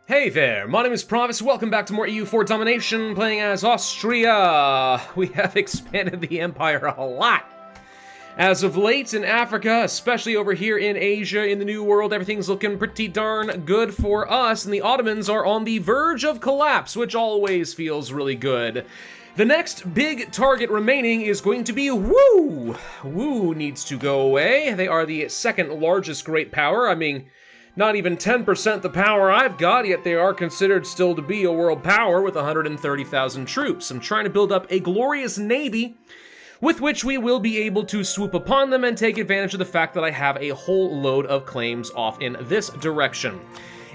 Hey there, my name is Pravus, welcome back to more EU for Domination, playing as Austria. We have expanded the empire a lot. As of late in Africa, especially over here in Asia, in the New World, everything's looking pretty darn good for us, and the Ottomans are on the verge of collapse, which always feels really good. The next big target remaining is going to be Wu. Wu needs to go away. They are the second largest great power. I mean, not even 10% the power I've got, yet they are considered still to be a world power with 130,000 troops. I'm trying to build up a glorious navy with which we will be able to swoop upon them and take advantage of the fact that I have a whole load of claims off in this direction.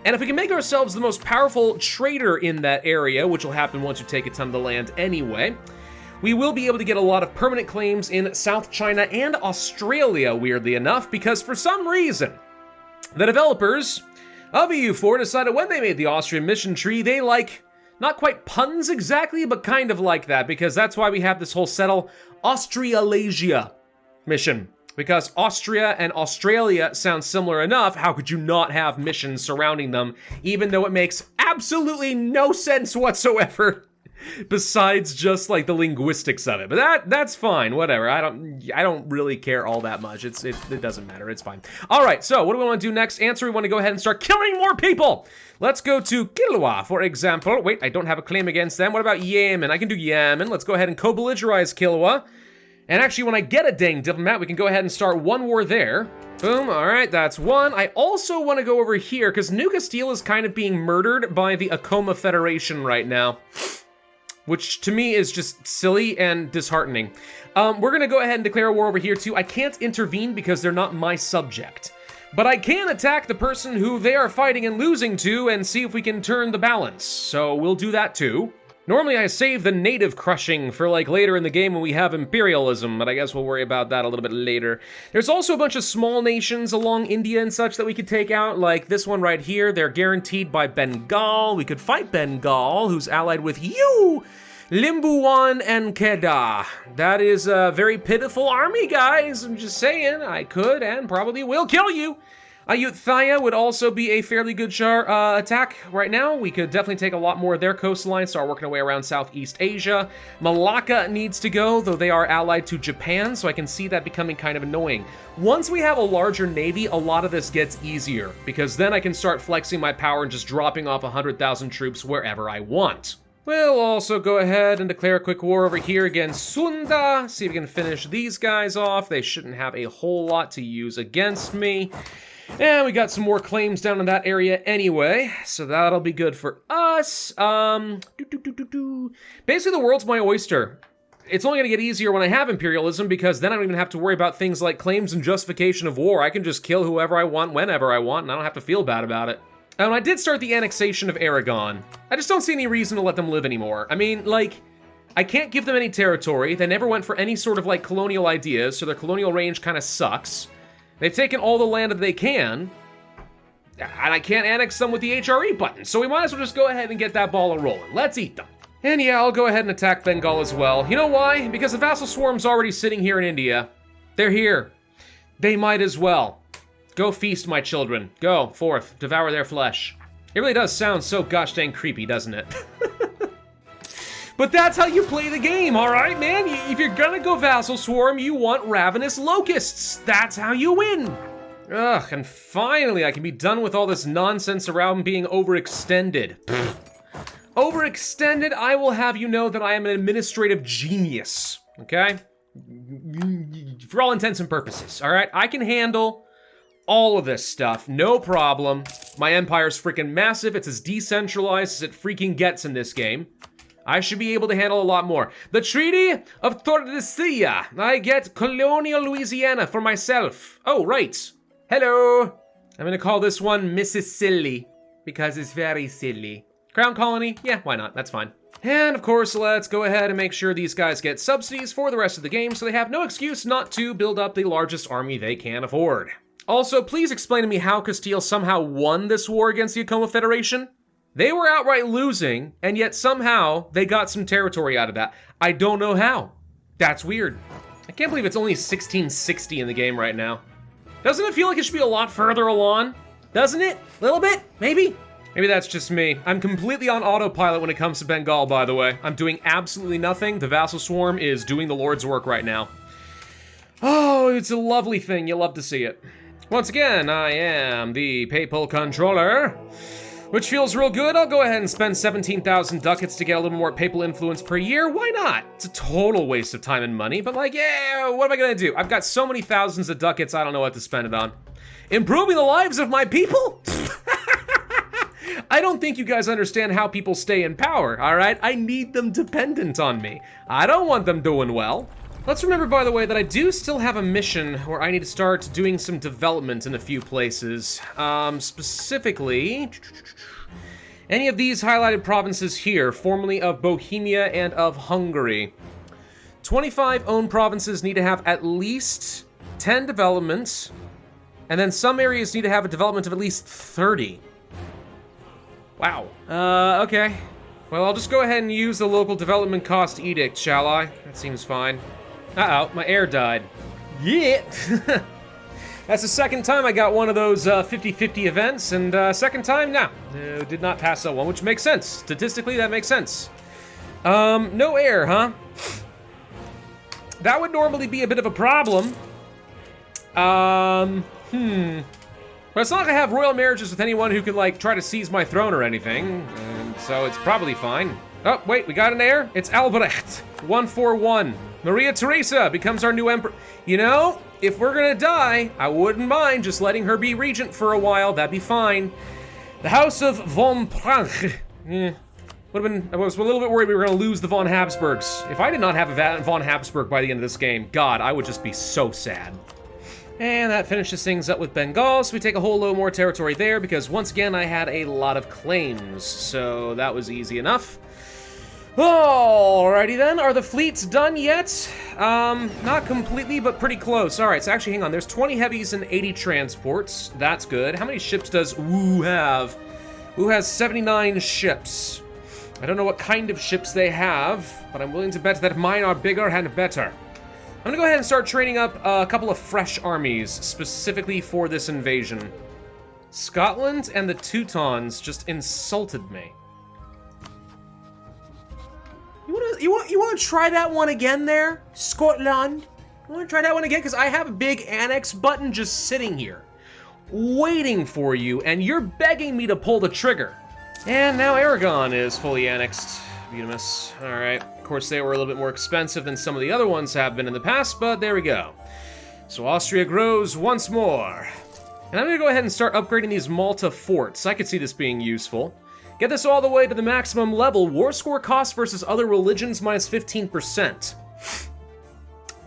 And if we can make ourselves the most powerful trader in that area, which will happen once we take a ton of the land anyway, we will be able to get a lot of permanent claims in South China and Australia, weirdly enough, because for some reason, the developers of EU4 decided when they made the Austrian mission tree, they like, not quite puns exactly, but kind of like that, because that's why we have this whole settle Australasia mission. Because Austria and Australia sound similar enough, how could you not have missions surrounding them, even though it makes absolutely no sense whatsoever, besides just like the linguistics of it. But that's fine, whatever. I don't really care all that much. It doesn't matter, it's fine. All right, so what do we want to do next? Answer, we want to go ahead and start killing more people. Let's go to Kilwa, for example. Wait, I don't have a claim against them. What about Yemen? I can do Yemen. Let's go ahead and co-belligerize Kilwa. And actually, when I get a dang diplomat, we can go ahead and start one war there. Boom, all right, that's one. I also want to go over here, because New Castile is kind of being murdered by the Acoma Federation right now, which to me is just silly and disheartening. We're gonna go ahead and declare a war over here too. I can't intervene because they're not my subject, but I can attack the person who they are fighting and losing to and see if we can turn the balance. So we'll do that too. Normally I save the native crushing for like later in the game when we have imperialism, but I guess we'll worry about that a little bit later. There's also a bunch of small nations along India and such that we could take out, like this one right here. They're guaranteed by Bengal. We could fight Bengal, who's allied with you, Limbuwan and Kedah. That is a very pitiful army, guys. I'm just saying, I could and probably will kill you. Ayutthaya would also be a fairly good attack right now. We could definitely take a lot more of their coastline, start working our way around Southeast Asia. Malacca needs to go, though they are allied to Japan, so I can see that becoming kind of annoying. Once we have a larger navy, a lot of this gets easier, because then I can start flexing my power and just dropping off 100,000 troops wherever I want. We'll also go ahead and declare a quick war over here against Sunda, see if we can finish these guys off. They shouldn't have a whole lot to use against me. And we got some more claims down in that area anyway, so that'll be good for us. Basically, the world's my oyster. It's only gonna get easier when I have imperialism, because then I don't even have to worry about things like claims and justification of war. I can just kill whoever I want, whenever I want, and I don't have to feel bad about it. And I did start the annexation of Aragon. I just don't see any reason to let them live anymore. I mean, like, I can't give them any territory. They never went for any sort of, like, colonial ideas, so their colonial range kind of sucks. They've taken all the land that they can, and I can't annex them with the HRE button, so we might as well just go ahead and get that ball rolling. Let's eat them. And yeah, I'll go ahead and attack Bengal as well. You know why? Because the vassal swarm's already sitting here in India. They're here. They might as well. Go feast, my children. Go, forth, devour their flesh. It really does sound so gosh dang creepy, doesn't it? But that's how you play the game, all right, man? If you're gonna go vassal swarm, you want ravenous locusts. That's how you win. Ugh, and finally I can be done with all this nonsense around being overextended. Overextended, I will have you know that I am an administrative genius, okay? For all intents and purposes, all right? I can handle all of this stuff, no problem. My empire's freaking massive. It's as decentralized as it freaking gets in this game. I should be able to handle a lot more. The Treaty of Tordesillas. I get colonial Louisiana for myself. Oh, right. Hello. I'm gonna call this one Mrs. Silly, because it's very silly. Crown colony? Yeah, why not? That's fine. And of course, let's go ahead and make sure these guys get subsidies for the rest of the game, so they have no excuse not to build up the largest army they can afford. Also, please explain to me how Castile somehow won this war against the Acoma Federation. They were outright losing, and yet somehow they got some territory out of that. I don't know how. That's weird. I can't believe it's only 1660 in the game right now. Doesn't it feel like it should be a lot further along? Doesn't it? A little bit? Maybe? Maybe that's just me. I'm completely on autopilot when it comes to Bengal, by the way. I'm doing absolutely nothing. The Vassal Swarm is doing the Lord's work right now. Oh, it's a lovely thing. You love to see it. Once again, I am the Papal Controller, which feels real good. I'll go ahead and spend 17,000 ducats to get a little more papal influence per year. Why not? It's a total waste of time and money, but like, yeah, what am I gonna do? I've got so many thousands of ducats, I don't know what to spend it on. Improving the lives of my people? I don't think you guys understand how people stay in power, all right? I need them dependent on me. I don't want them doing well. Let's remember, by the way, that I do still have a mission where I need to start doing some development in a few places. Specifically, any of these highlighted provinces here, formerly of Bohemia and of Hungary. 25 owned provinces need to have at least 10 developments, and then some areas need to have a development of at least 30. Wow. Okay. Well, I'll just go ahead and use the local development cost edict, shall I? That seems fine. Uh-oh, my air died. Yeah! That's the second time I got one of those 50-50 events, and second time, no, did not pass that one, which makes sense. Statistically, that makes sense. No air, huh? That would normally be a bit of a problem. But it's not like I have royal marriages with anyone who can, like, try to seize my throne or anything, and so it's probably fine. Oh, wait, we got an heir? It's Albrecht, 141. Maria Theresa becomes our new emperor. You know, if we're gonna die, I wouldn't mind just letting her be regent for a while. That'd be fine. The House of von Pranch. I was a little bit worried we were gonna lose the von Habsburgs. If I did not have a von Habsburg by the end of this game, God, I would just be so sad. And that finishes things up with Bengal, so we take a whole load more territory there, because once again, I had a lot of claims, so that was easy enough. Alrighty then, are the fleets done yet? Not completely, but pretty close. Alright, so actually, hang on, there's 20 heavies and 80 transports. That's good. How many ships does Wu have? Wu has 79 ships. I don't know what kind of ships they have, but I'm willing to bet that mine are bigger and better. I'm gonna go ahead and start training up a couple of fresh armies, specifically for this invasion. Scotland and the Teutons just insulted me. You want to try that one again there? Scotland? You want to try that one again? Because I have a big annex button just sitting here, waiting for you, and you're begging me to pull the trigger. And now Aragon is fully annexed. Beautimus. Alright. Of course, they were a little bit more expensive than some of the other ones have been in the past, but there we go. So Austria grows once more. And I'm going to go ahead and start upgrading these Malta forts. I could see this being useful. Get this all the way to the maximum level. War score cost versus other religions minus 15%.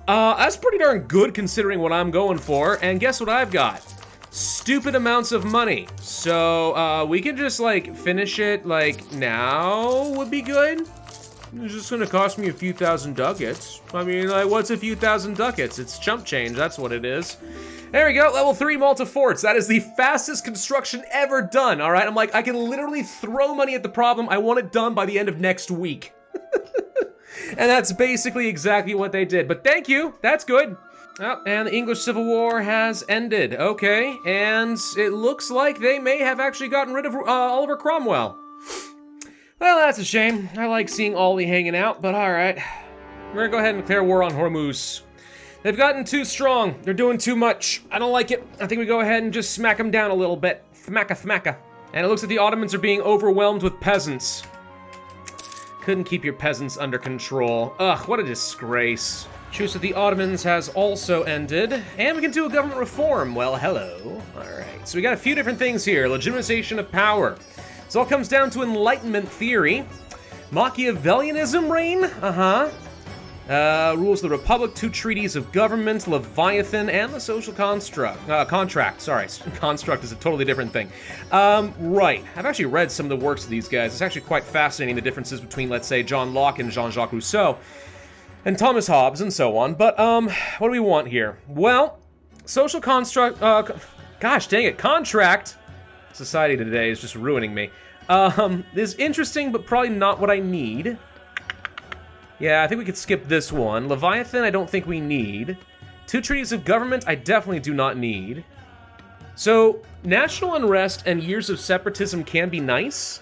That's pretty darn good considering what I'm going for. And guess what I've got? Stupid amounts of money. So, we can just, like, finish it, like, now would be good. It's just gonna cost me a few thousand ducats. I mean, like, what's a few thousand ducats? It's chump change, that's what it is. There we go, level 3 Malta forts. That is the fastest construction ever done, all right? I'm like, I can literally throw money at the problem. I want it done by the end of next week. And that's basically exactly what they did. But thank you, that's good. Oh, and the English Civil War has ended. Okay, and it looks like they may have actually gotten rid of Oliver Cromwell. Well, that's a shame. I like seeing Ollie hanging out, but all right. We're gonna go ahead and declare war on Hormuz. They've gotten too strong. They're doing too much. I don't like it. I think we go ahead and just smack them down a little bit. Thmacka, thmacka. And it looks like the Ottomans are being overwhelmed with peasants. Couldn't keep your peasants under control. Ugh, what a disgrace. Truce with the Ottomans has also ended, and we can do a government reform. Well, hello. All right, so we got a few different things here. Legitimization of power. This all comes down to Enlightenment theory. Machiavellianism reign? Rules of the Republic, 2 treaties of government, Leviathan, and the social contract. Sorry, construct is a totally different thing. Right, I've actually read some of the works of these guys. It's actually quite fascinating, the differences between, let's say, John Locke and Jean-Jacques Rousseau, and Thomas Hobbes, and so on. But, what do we want here? Well, social construct, gosh dang it, contract. Society today is just ruining me. Is interesting, but probably not what I need. Yeah, I think we could skip this one. Leviathan, I don't think we need. 2 treaties of government, I definitely do not need. So, national unrest and years of separatism can be nice,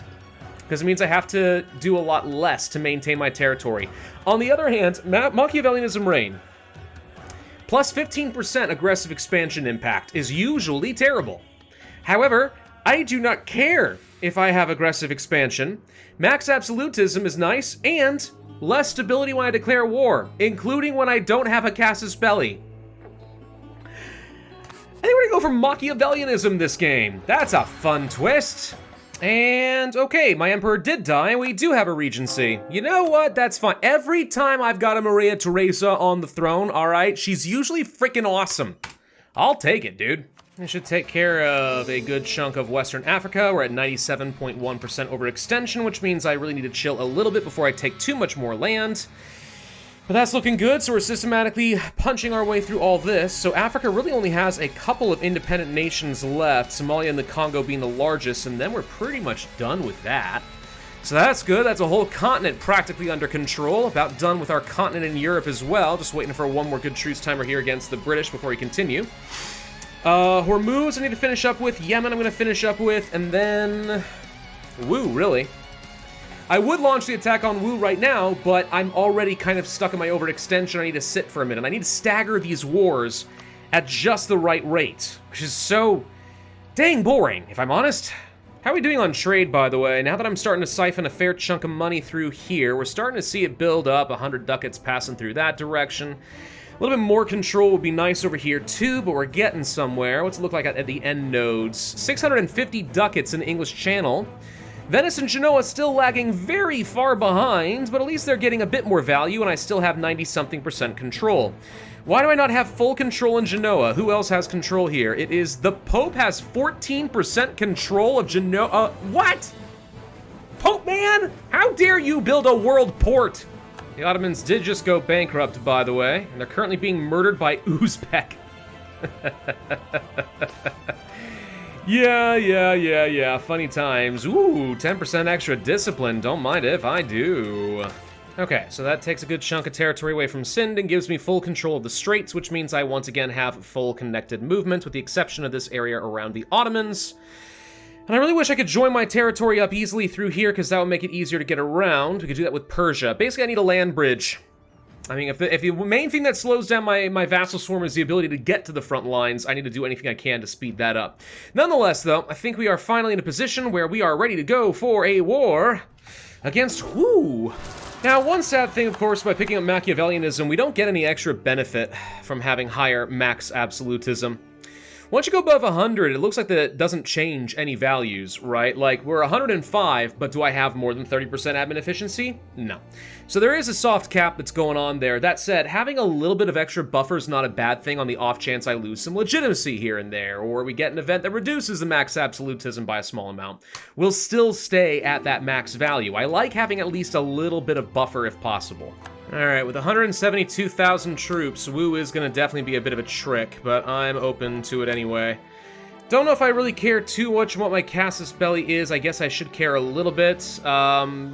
because it means I have to do a lot less to maintain my territory. On the other hand, Machiavellianism reign, plus 15% aggressive expansion impact is usually terrible. However, I do not care if I have aggressive expansion. Max absolutism is nice, and less stability when I declare war, including when I don't have a casus belli. I think we're gonna go for Machiavellianism this game. That's a fun twist. And, okay, my emperor did die, and we do have a regency. You know what? That's fine. Every time I've got a Maria Theresa on the throne, alright, she's usually freaking awesome. I'll take it, dude. I should take care of a good chunk of Western Africa. We're at 97.1% overextension, which means I really need to chill a little bit before I take too much more land. But that's looking good, so we're systematically punching our way through all this. So Africa really only has a couple of independent nations left, Somalia and the Congo being the largest, and then we're pretty much done with that. So that's good. That's a whole continent practically under control. About done with our continent in Europe as well. Just waiting for one more good truce timer here against the British before we continue. Hormuz I need to finish up with. Yemen I'm going to finish up with. And then Wu, really. I would launch the attack on Wu right now, but I'm already kind of stuck in my overextension. I need to sit for a minute. I need to stagger these wars at just the right rate, which is so dang boring, if I'm honest. How are we doing on trade, by the way? Now that I'm starting to siphon a fair chunk of money through here, we're starting to see it build up, 100 ducats passing through that direction. A little bit more control would be nice over here too, but we're getting somewhere. What's it look like at the end nodes? 650 ducats in English Channel. Venice and Genoa still lagging very far behind, but at least they're getting a bit more value, and I still have 90-something% control. Why do I not have full control in Genoa? Who else has control here? It is the Pope has 14% control of Genoa. What? Pope man? How dare you build a world port? The Ottomans did just go bankrupt, by the way, and they're currently being murdered by Uzbek. Yeah, funny times. Ooh, 10% extra discipline. Don't mind if I do. Okay, so that takes a good chunk of territory away from Sind and gives me full control of the Straits, which means I once again have full connected movement, with the exception of this area around the Ottomans. And I really wish I could join my territory up easily through here, because that would make it easier to get around. We could do that with Persia. Basically, I need a land bridge. I mean, if the main thing that slows down my vassal swarm is the ability to get to the front lines, I need to do anything I can to speed that up. Nonetheless, though, I think we are finally in a position where we are ready to go for a war against who? Now, one sad thing, of course, by picking up Machiavellianism, we don't get any extra benefit from having higher max absolutism. Once you go above 100, it looks like that it doesn't change any values, right? Like, we're 105, but do I have more than 30% admin efficiency? No. So there is a soft cap that's going on there. That said, having a little bit of extra buffer is not a bad thing on the off chance I lose some legitimacy here and there, or we get an event that reduces the max absolutism by a small amount. We'll still stay at that max value. I like having at least a little bit of buffer if possible. Alright, with 172,000 troops, Wu is going to definitely be a bit of a trick, but I'm open to it anyway. Don't know if I really care too much what my casus belli is. I guess I should care a little bit.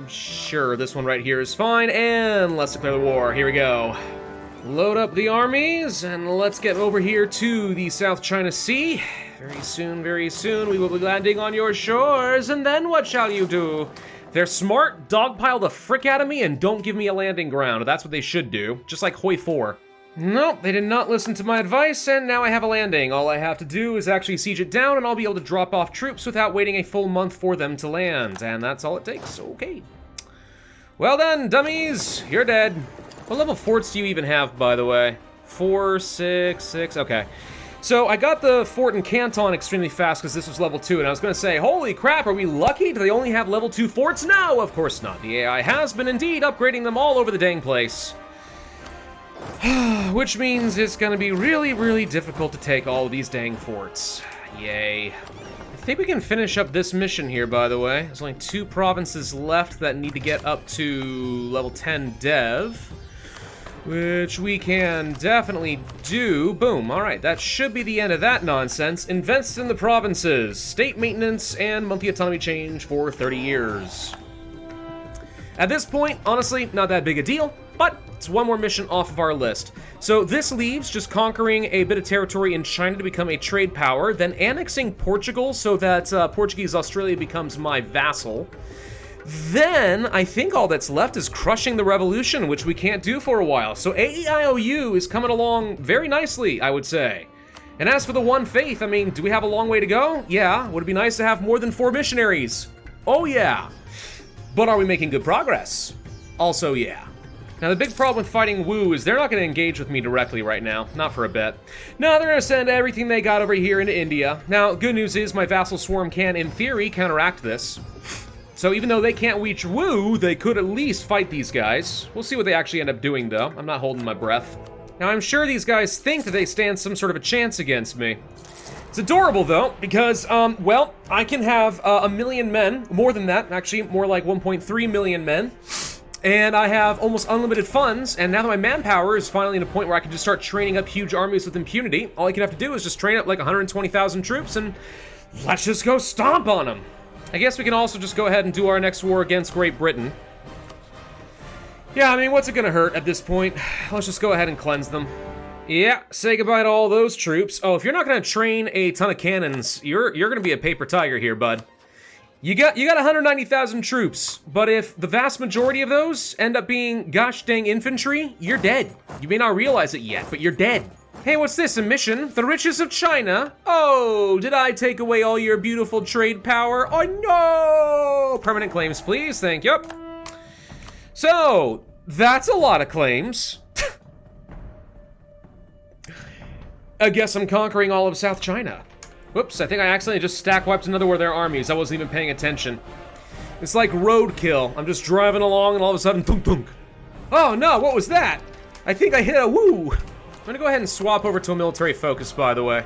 Sure, this one right here is fine, and let's declare the war. Here we go. Load up the armies, and let's get over here to the South China Sea. Very soon, we will be landing on your shores, and then what shall you do? They're smart, dogpile the frick out of me, and don't give me a landing ground. That's what they should do, just like Hoi 4. Nope, they did not listen to my advice, and now I have a landing. All I have to do is actually siege it down, and I'll be able to drop off troops without waiting a full month for them to land. And that's all it takes, okay. Well done, dummies, you're dead. What level forts do you even have, by the way? 4, 6, 6, okay. So I got the fort in Canton extremely fast because this was level 2, and I was going to say, holy crap, are we lucky? Do they only have level 2 forts? No, of course not. The AI has been indeed upgrading them all over the dang place. Which means it's going to be really difficult to take all of these dang forts. Yay. I think we can finish up this mission here, by the way. There's only 2 provinces left that need to get up to level 10 dev. Which we can definitely do. Boom. Alright, that should be the end of that nonsense. Invest in the provinces. State maintenance and monthly autonomy change for 30 years. At this point, honestly, not that big a deal. but it's one more mission off of our list. So this leaves just conquering a bit of territory in China to become a trade power, then annexing Portugal so that Portuguese Australia becomes my vassal. Then, I think all that's left is crushing the revolution, which we can't do for a while. So AEIOU is coming along very nicely, I would say. And as for the One Faith, I mean, do we have a long way to go? Yeah. Would it be nice to have more than 4 missionaries? Oh yeah. But are we making good progress? Also yeah. Now the big problem with fighting Wu is they're not going to engage with me directly right now. Not for a bit. No, they're going to send everything they got over here into India. Now, good news is my vassal swarm can, in theory, counteract this. So even though they can't reach Wu, they could at least fight these guys. We'll see what they actually end up doing, though. I'm not holding my breath. Now, I'm sure these guys think that they stand some sort of a chance against me. It's adorable, though, because, well, I can have 1 million men. More than that, actually, more like 1.3 million men. And I have almost unlimited funds, and now that my manpower is finally in a point where I can just start training up huge armies with impunity, all I can have to do is just train up like 120,000 troops, and let's just go stomp on them. I guess we can also just go ahead and do our next war against Great Britain. Yeah, I mean, what's it gonna hurt at this point? Let's just go ahead and cleanse them. Yeah, say goodbye to all those troops. Oh, if you're not gonna train a ton of cannons, you're gonna be a paper tiger here, bud. You got 190,000 troops, but if the vast majority of those end up being gosh dang infantry, you're dead. You may not realize it yet, but you're dead. Hey, what's this, a mission? The riches of China? Oh, did I take away all your beautiful trade power? Oh no! Permanent claims, please, thank you. So, that's a lot of claims. I guess I'm conquering all of South China. Whoops, I think I accidentally just stack wiped another one of their armies. I wasn't even paying attention. It's like roadkill. I'm just driving along and all of a sudden, thunk thunk. Oh no, what was that? I think I hit a woo. I'm gonna go ahead and swap over to a military focus, by the way.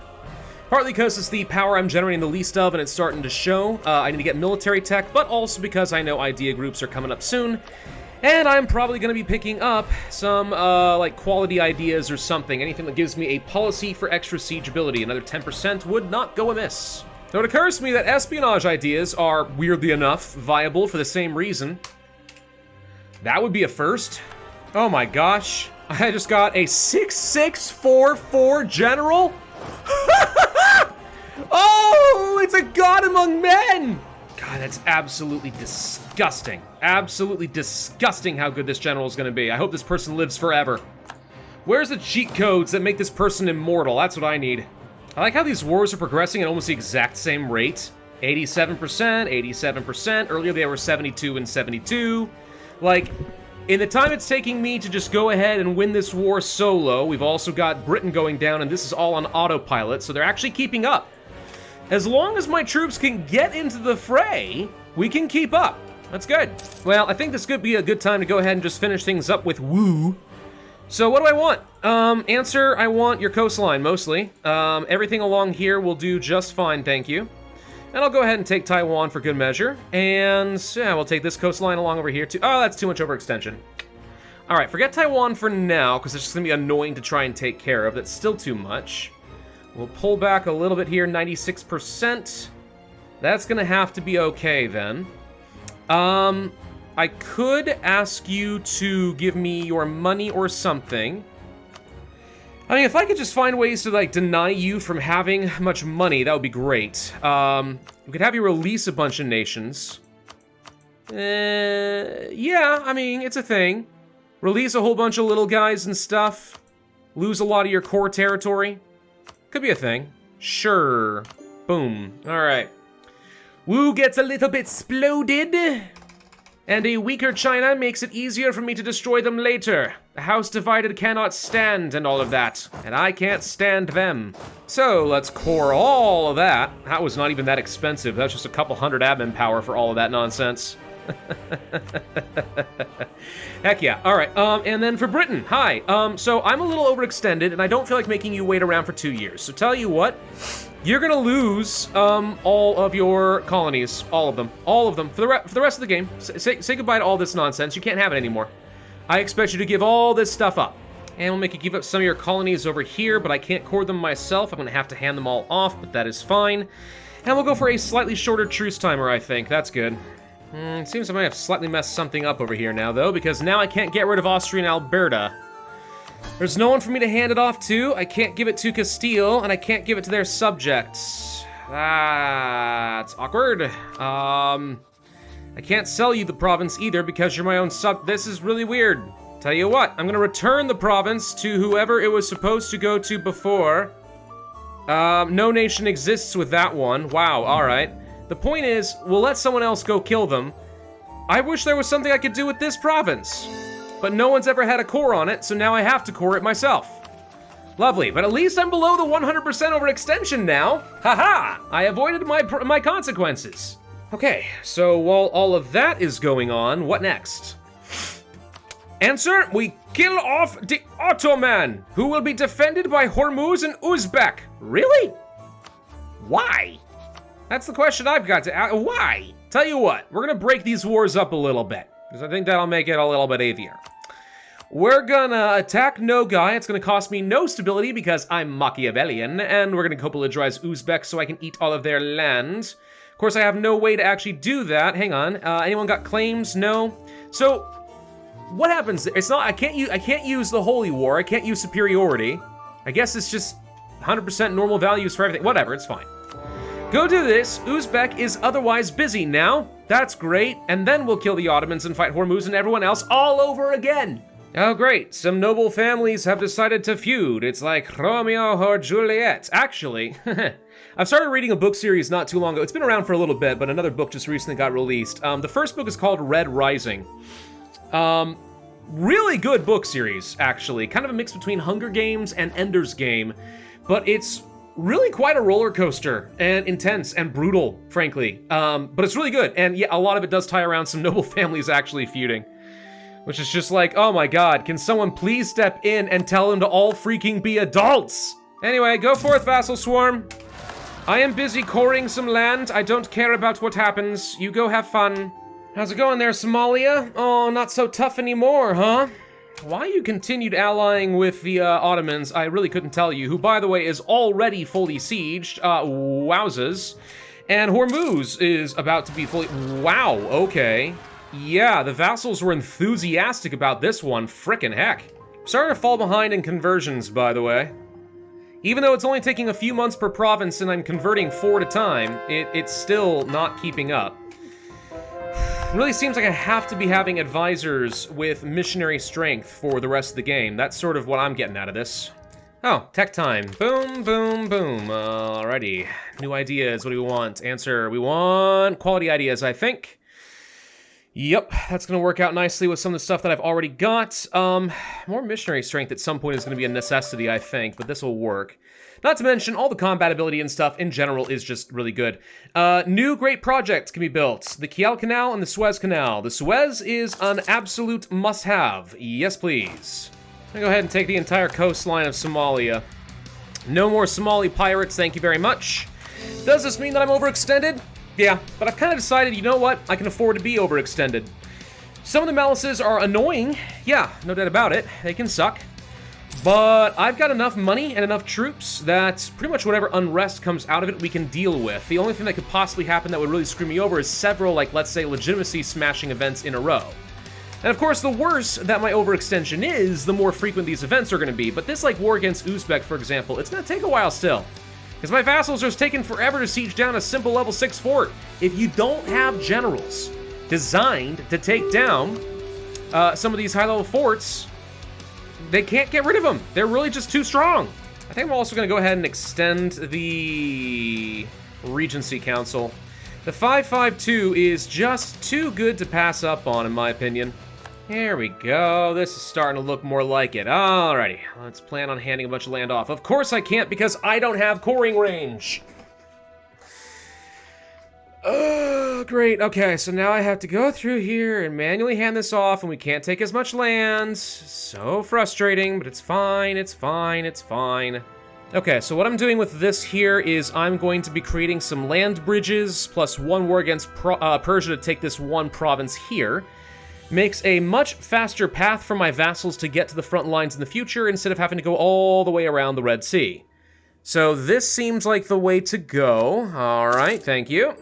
Partly because it's the power I'm generating the least of and it's starting to show. I need to get military tech, but also because I know idea groups are coming up soon. And I'm probably going to be picking up some, like, quality ideas or something. Anything that gives me a policy for extra siegeability. Another 10% would not go amiss. So it occurs to me that espionage ideas are, weirdly enough, viable for the same reason. That would be a first. Oh my gosh. I just got a 6644 general? Oh, it's a god among men! God, that's absolutely disgusting. Absolutely disgusting how good this general is going to be. I hope this person lives forever. Where's the cheat codes that make this person immortal? That's what I need. I like how these wars are progressing at almost the exact same rate. 87%, 87%. Earlier they were 72 and 72. Like, in the time it's taking me to just go ahead and win this war solo, we've also got Britain going down, and this is all on autopilot, so they're actually keeping up. As long as my troops can get into the fray, we can keep up. That's good. Well, I think this could be a good time to go ahead and just finish things up with Wu. So what do I want? Answer, I want your coastline, mostly. Everything along here will do just fine, thank you. And I'll go ahead and take Taiwan for good measure. And, yeah, we'll take this coastline along over here, too. Oh, that's too much overextension. All right, forget Taiwan for now, because it's just going to be annoying to try and take care of. That's still too much. We'll pull back a little bit here, 96%. That's gonna have to be okay then. I could ask you to give me your money or something. I mean, if I could just find ways to, like, deny you from having much money, that would be great. We could have you release a bunch of nations. Yeah, I mean, it's a thing. Release a whole bunch of little guys and stuff. Lose a lot of your core territory. Could be a thing. Sure. Boom. Alright. Wu gets a little bit exploded. And a weaker China makes it easier for me to destroy them later. The house divided cannot stand and all of that. And I can't stand them. So, let's core all of that. That was not even that expensive. That's just a couple hundred admin power for all of that nonsense. Heck yeah. Alright, and then for Britain, hi. So I'm a little overextended, and I don't feel like making you wait around for 2 years. So tell you what, you're gonna lose, all of your colonies. All of them. All of them. For the rest of the game. Say goodbye to all this nonsense. You can't have it anymore. I expect you to give all this stuff up. And we'll make you give up some of your colonies over here, but I can't core them myself. I'm gonna have to hand them all off, but that is fine. And we'll go for a slightly shorter truce timer, I think. That's good. Seems I might have slightly messed something up over here now, though, because now I can't get rid of Austrian Alberta. There's no one for me to hand it off to, I can't give it to Castile, and I can't give it to their subjects. That's awkward. I can't sell you the province either because you're my own sub. This is really weird. Tell you what, I'm gonna return the province to whoever it was supposed to go to before. No nation exists with that one. Wow, alright. The point is, we'll let someone else go kill them. I wish there was something I could do with this province. But no one's ever had a core on it, so now I have to core it myself. Lovely, but at least I'm below the 100% overextension now. Haha! I avoided my consequences. Okay, so while all of that is going on, what next? Answer, we kill off the Ottoman, who will be defended by Hormuz and Uzbek. Really? Why? That's the question I've got to ask. Why? Tell you what, we're gonna break these wars up a little bit, because I think that'll make it a little bit easier. We're gonna attack Nogai. It's gonna cost me no stability because I'm Machiavellian, and we're gonna co-belligerize Uzbek so I can eat all of their land. Of course, I have no way to actually do that. Hang on. Anyone got claims? No. So, what happens? It's not. I can't use the Holy War. I can't use superiority. I guess it's just 100% normal values for everything. Whatever. It's fine. Go do this. Uzbek is otherwise busy now. That's great. And then we'll kill the Ottomans and fight Hormuz and everyone else all over again. Oh, great. Some noble families have decided to feud. It's like Romeo or Juliet. Actually, I've started reading a book series not too long ago. It's been around for a little bit, but another book just recently got released. The first book is called Red Rising. Really good book series, actually. Kind of a mix between Hunger Games and Ender's Game. But it's really quite a roller coaster and intense and brutal, frankly. But it's really good. And yeah, a lot of it does tie around some noble families actually feuding. Which is just like, oh my god, can someone please step in and tell them to all freaking be adults? Anyway, go forth, Vassal Swarm. I am busy coring some land. I don't care about what happens. You go have fun. How's it going there, Somalia? Oh, not so tough anymore, huh? Why you continued allying with the Ottomans, I really couldn't tell you, who, by the way, is already fully sieged. Wowzers. And Hormuz is about to be fully... Wow, okay. Yeah, the vassals were enthusiastic about this one, frickin' heck. Starting to fall behind in conversions, by the way. Even though it's only taking a few months per province and I'm converting 4 at a time, it's still not keeping up. Really seems like I have to be having advisors with missionary strength for the rest of the game. That's sort of what I'm getting out of this. Oh, tech time. Boom, boom, boom. Alrighty. New ideas, what do we want? Answer, we want quality ideas, I think. Yep, that's going to work out nicely with some of the stuff that I've already got. More missionary strength at some point is going to be a necessity, I think, but this will work. Not to mention, all the combat ability and stuff in general is just really good. New great projects can be built. The Kiel Canal and the Suez Canal. The Suez is an absolute must-have. Yes, please. I'm going to go ahead and take the entire coastline of Somalia. No more Somali pirates, thank you very much. Does this mean that I'm overextended? Yeah, but I've kind of decided, you know what? I can afford to be overextended. Some of the malices are annoying. Yeah, no doubt about it. They can suck. But I've got enough money and enough troops that pretty much whatever unrest comes out of it, we can deal with. The only thing that could possibly happen that would really screw me over is several, like, let's say, legitimacy smashing events in a row. And of course, the worse that my overextension is, the more frequent these events are going to be. But this, like, war against Uzbek, for example, it's going to take a while still. Because my vassals are just taking forever to siege down a simple level 6 fort. If you don't have generals designed to take down some of these high-level forts, they can't get rid of them. They're really just too strong. I think I'm also going to go ahead and extend the Regency Council. The 552 is just too good to pass up on, in my opinion. Here we go. This is starting to look more like it. Alrighty, let's plan on handing a bunch of land off. Of course I can't because I don't have coring range. Oh, great. Okay, so now I have to go through here and manually hand this off, and we can't take as much land. So frustrating, but it's fine, it's fine, it's fine. Okay, so what I'm doing with this here is I'm going to be creating some land bridges, plus one war against Persia to take this one province here. Makes a much faster path for my vassals to get to the front lines in the future instead of having to go all the way around the Red Sea. So this seems like the way to go. All right, thank you.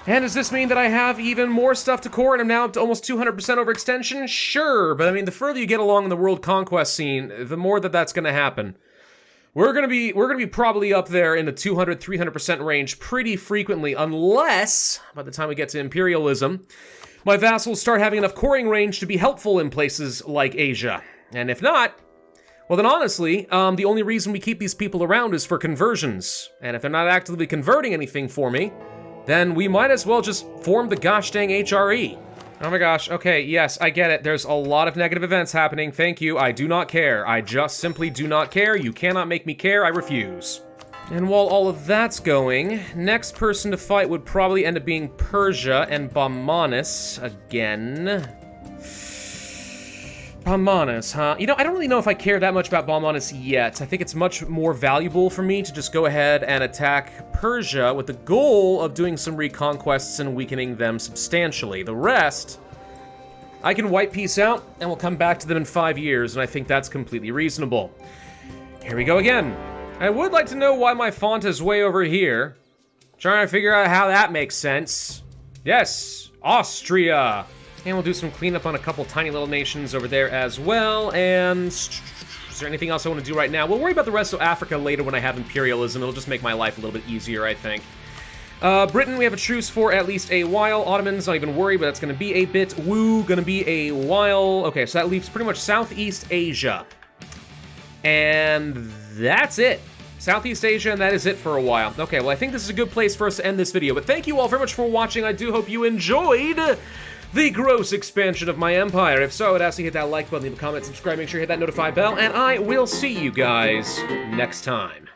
And does this mean that I have even more stuff to core and I'm now up to almost 200% overextension? Sure, but I mean, the further you get along in the world conquest scene, the more that's going to happen. We're gonna be probably up there in the 200, 300% range pretty frequently, unless by the time we get to imperialism, my vassals start having enough coring range to be helpful in places like Asia. And if not, well then honestly, the only reason we keep these people around is for conversions. And if they're not actively converting anything for me, then we might as well just form the gosh dang HRE. Oh my gosh, okay, yes, I get it. There's a lot of negative events happening. Thank you, I do not care. I just simply do not care. You cannot make me care, I refuse. And while all of that's going, next person to fight would probably end up being Persia and Baumanis again. Baumanis, huh? You know, I don't really know if I care that much about Baumanis yet. I think it's much more valuable for me to just go ahead and attack Persia with the goal of doing some reconquests and weakening them substantially. The rest, I can wipe peace out, and we'll come back to them in 5 years, and I think that's completely reasonable. Here we go again. I would like to know why my font is way over here. Trying to figure out how that makes sense. Yes, Austria. And we'll do some cleanup on a couple tiny little nations over there as well. And is there anything else I want to do right now? We'll worry about the rest of Africa later when I have imperialism. It'll just make my life a little bit easier, I think. Britain, we have a truce for at least a while. Ottomans, not even worried, but that's going to be a bit. Woo, going to be a while. Okay, so that leaves pretty much Southeast Asia. And that's it. Southeast Asia, and that is it for a while. Okay, well, I think this is a good place for us to end this video. But thank you all very much for watching. I do hope you enjoyed the gross expansion of my empire. If so, I would ask you to hit that like button, leave a comment, subscribe, make sure you hit that notify bell, and I will see you guys next time.